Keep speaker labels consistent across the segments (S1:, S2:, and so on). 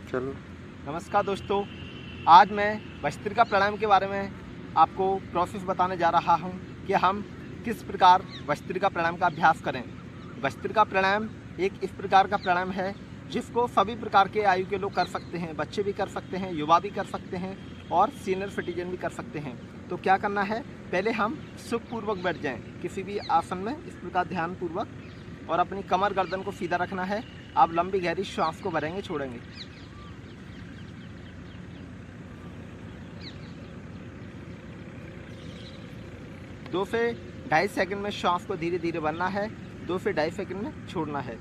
S1: चलो।
S2: नमस्कार दोस्तों, आज मैं भस्त्रिका प्राणायाम के बारे में आपको प्रोसेस बताने जा रहा हूं कि हम किस प्रकार भस्त्रिका प्राणायाम का अभ्यास करें। भस्त्रिका प्राणायाम एक इस प्रकार का प्राणायाम है जिसको सभी प्रकार के आयु के लोग कर सकते हैं। बच्चे भी कर सकते हैं, युवा भी कर सकते हैं और सीनियर सिटीजन भी कर सकते हैं। तो क्या करना है, पहले हम सुखपूर्वक बैठ जाएं किसी भी आसन में, इस प्रकार ध्यानपूर्वक, और अपनी कमर गर्दन को सीधा रखना है। आप लंबी गहरी श्वास को भरेंगे, छोड़ेंगे। दो से ढाई सेकंड में श्वास को धीरे धीरे भरना है, 2 से ढाई सेकंड में छोड़ना है।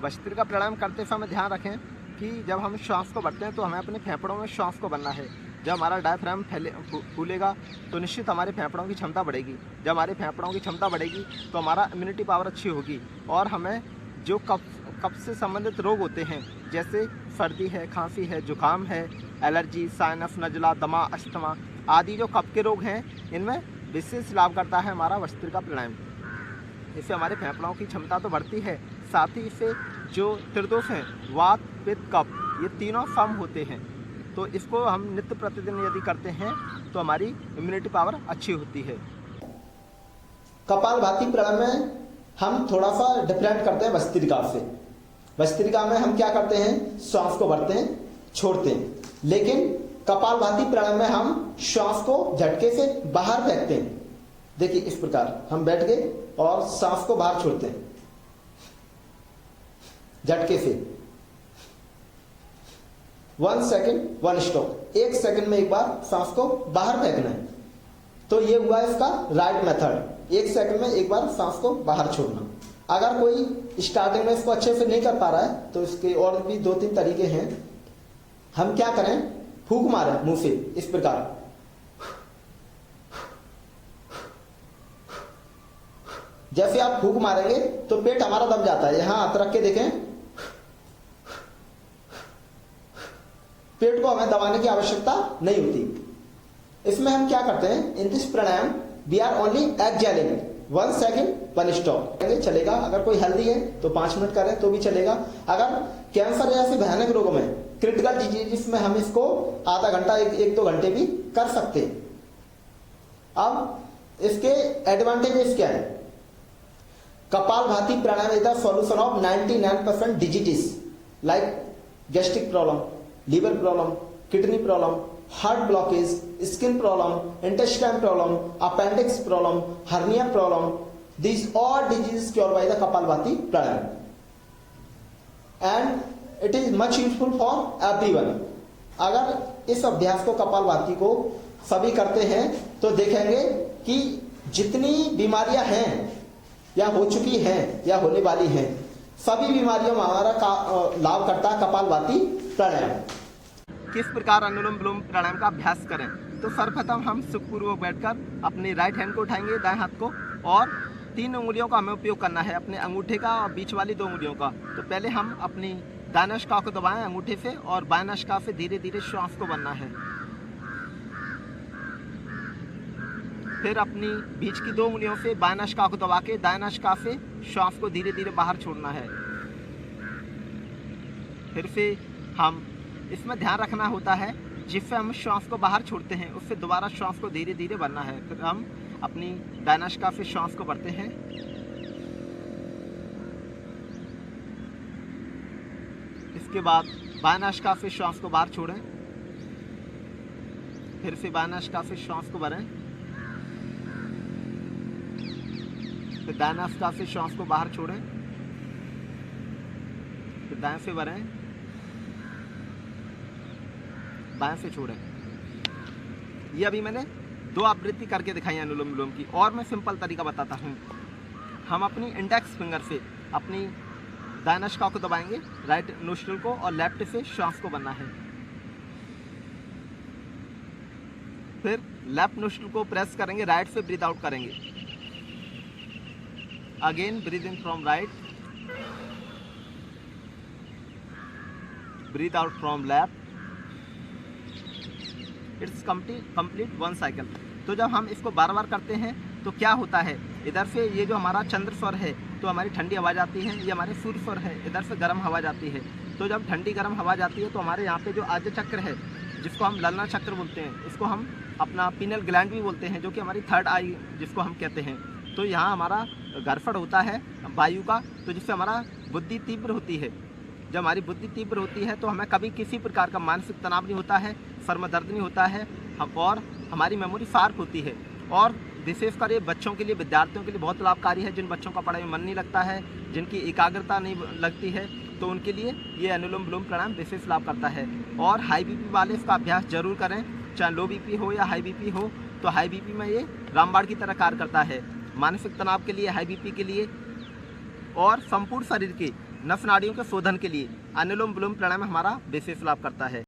S2: भस्त्रिका प्राणायाम करते समय ध्यान रखें कि जब हम श्वास को भरते हैं तो हमें अपने फेफड़ों में श्वास को भरना है। जब हमारा डायफ्राम फूलेगा तो निश्चित हमारे फेफड़ों की क्षमता बढ़ेगी। जब हमारे फेफड़ों की क्षमता बढ़ेगी तो हमारा इम्यूनिटी पावर अच्छी होगी और हमें जो कफ से संबंधित रोग होते हैं, जैसे सर्दी है, खांसी है, जुकाम है, एलर्जी, साइनस, नजला, दमा, अस्थमा आदि जो कफ के रोग हैं, इनमें विशेष लाभ करता है हमारा भस्त्रिका प्राणायाम। इससे हमारे फेफड़ों की क्षमता तो बढ़ती है, साथ ही इससे जो त्रिदोष हैं, वात, पित्त, कफ, ये तीनों कम होते हैं। तो इसको हम नित्य प्रतिदिन यदि करते हैं तो हमारी इम्यूनिटी पावर अच्छी होती है।
S3: कपालभाति प्राणायाम में हम थोड़ा सा डिफरेंट करते हैं भस्त्रिका से। भस्त्रिका में हम क्या करते हैं, श्वास को भरते हैं, छोड़ते हैं, लेकिन कपालभाति प्राणायाम में हम श्वास को झटके से बाहर फेंकते हैं। देखिए इस प्रकार हम बैठ गए और सांस को बाहर छोड़ते हैं झटके से। 1 सेकंड 1 स्टॉप, 1 सेकंड में एक बार सांस को बाहर फेंकना है। तो ये हुआ इसका राइट मेथड, 1 सेकंड में एक बार सांस को बाहर छोड़ना। अगर कोई स्टार्टिंग में इसको अच्छे से नहीं कर पा रहा है तो इसके और भी 2-3 तरीके हैं। हम क्या करें, फूंक मारें मुंह से इस प्रकार। जैसे आप फूंक मारेंगे तो पेट हमारा दब जाता है। यहां हाथ रख के देखें, पेट को हमें दबाने की आवश्यकता नहीं होती। इसमें हम क्या करते हैं, in this pranayama we are only exhaling 1 second 1 stop. चलेगा, अगर कोई हेल्दी है तो 5 मिनट करें तो भी चलेगा। अगर कैंसर जैसे भयानक रोगों में, क्रिटिकल डिजीज में हम इसको आधा घंटा 1-2 घंटे भी कर सकते हैं। अब इसके एडवांटेजेस क्या है। Kapalbhati pranayama is the solution of 99% diseases like gastric problem, liver problem, kidney problem, heart blockage, skin problem, intestine problem, appendix problem, hernia problem. These all diseases cured by the Kapalbhati pranayam, and it is much useful for everyone. अगर इस अभ्यास को, कपालभाति को सभी करते हैं तो देखेंगे कि जितनी बीमारियां हैं या हो चुकी हैं या होने वाली हैं, सभी बीमारियों में हमारा लाभ करता है कपालभाति प्राणायाम।
S2: किस प्रकार अनुलोम विलोम प्राणायाम का अभ्यास करें, तो सर्वप्रथम हम सुखपूर्वक बैठकर अपनी राइट हैंड को उठाएंगे, दाएं हाथ को, और 3 उंगलियों का हमें उपयोग करना है, अपने अंगूठे का और बीच वाली 2 उंगलियों का। तो पहले हम अपनी दाएं नासिका को दबाएं अंगूठे से और बाएं नासिका से धीरे धीरे श्वास को भरना है। फिर अपनी बीच की 2 उंगलियों से बाएं नासिका को दबा के दाएं नासिका से श्वास को धीरे धीरे बाहर छोड़ना है। फिर से हम इसमें ध्यान रखना होता है, जिससे हम श्वास को बाहर छोड़ते हैं उससे दोबारा श्वास को धीरे धीरे भरना है। फिर हम अपनी दाएं नासिका से श्वास को भरते हैं। इसके बाद बाएं नासिका से श्वास को बाहर छोड़ें। फिर से बाएं नासिका से श्वास को भरें। फिर दाएं नासिका से श्वास को बाहर छोड़ें। फिर दाएं से भरें, बाएं से छोड़ें। ये अभी मैंने 2 आवृत्ति करके दिखाई है अनुलोम विलोम की, और मैं सिंपल तरीका बताता हूँ। हम अपनी इंडेक्स फिंगर से अपनी दाएं नासिका को दबाएंगे, राइट नोस्ट्रिल को, और लेफ्ट से श्वास को भरना है। फिर लेफ्ट नोस्ट्रिल को प्रेस करेंगे, राइट से ब्रीथ आउट करेंगे। Again breathe in from right, breathe out from left, it's complete 1 cycle. तो जब हम इसको बार बार करते हैं तो क्या होता है, इधर से ये जो हमारा चंद्र स्वर है तो हमारी ठंडी हवा जाती है, ये हमारे सूर्य स्वर है, इधर से गर्म हवा जाती है। तो जब ठंडी गर्म हवा जाती है तो हमारे यहाँ पे जो आद्य चक्र है, जिसको हम ललना चक्र बोलते हैं, इसको हम अपना पीनल ग्लैंड भी बोलते हैं, जो कि हमारी थर्ड आई जिसको हम कहते हैं। तो यहाँ हमारा घर्षण होता है वायु का, तो जिससे हमारा बुद्धि तीव्र होती है। जब हमारी बुद्धि तीव्र होती है तो हमें कभी किसी प्रकार का मानसिक तनाव नहीं होता है, सर में दर्द नहीं होता है, और हमारी मेमोरी शार्प होती है। और विशेषकर ये बच्चों के लिए, विद्यार्थियों के लिए बहुत लाभकारी है। जिन बच्चों का पढ़ाई में मन नहीं लगता है, जिनकी एकाग्रता नहीं लगती है, तो उनके लिए ये अनुलोम विलोम प्राणायाम विशेष लाभ करता है। और हाई बीपी वाले इसका अभ्यास जरूर करें, चाहे लो बीपी हो या हाई बीपी हो। तो हाई बीपी में ये रामबाण की तरह कार्य करता है, मानसिक तनाव के लिए, हाई बीपी के लिए और संपूर्ण शरीर के नस नाड़ियों के शोधन के लिए अनुलोम विलोम प्राणायाम हमारा विशेष लाभ करता है।